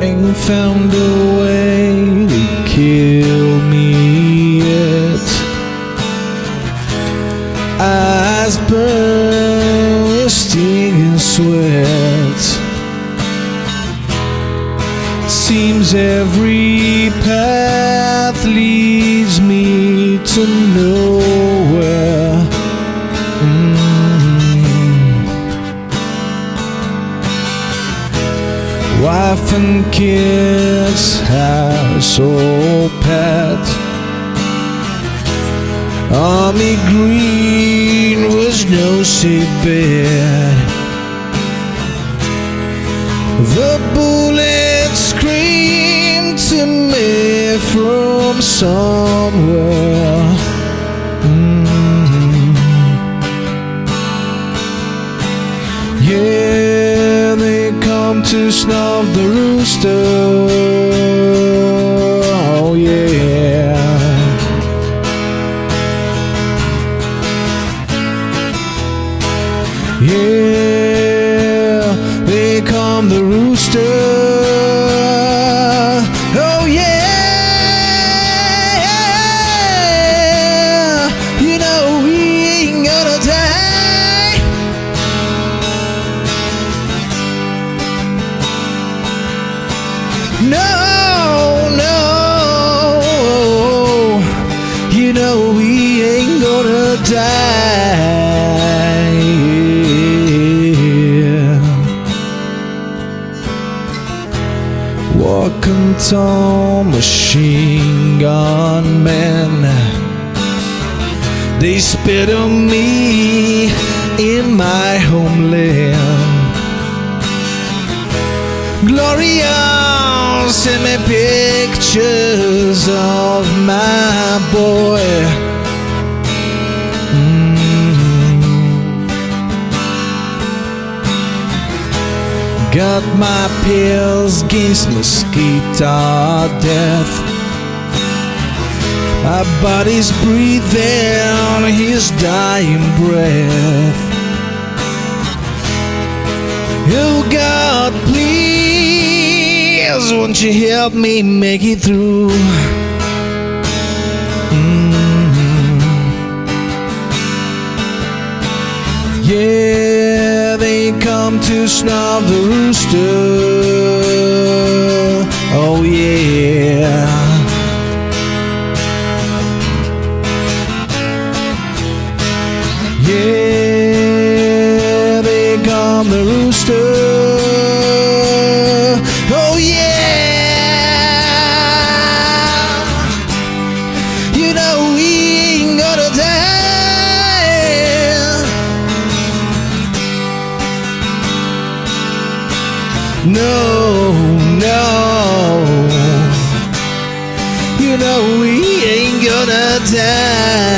ain't found a way to kill me yet. Eyes burn with stinging sweat. Seems every path leads me to nowhere. Wife and kids, house or pet. Army green was no safe bet. The bullets screamed to me from somewhere. Yeah, they come to snuff the rooster. Oh yeah. Yeah, they come the rooster. Oh yeah, you know we ain't gonna die. No, no, you know we ain't gonna die. Walking tall machine gun men, they spit on me in my homeland. Gloria sent me pictures of my boy. Got my pills against mosquito death. My body's breathing his dying breath. Oh God, please, won't you help me make it through? Yeah, they come to snuff the rooster. Oh yeah. Yeah, they come the rooster. Oh yeah, you know we ain't gonna die. No, no, you know we ain't gonna die.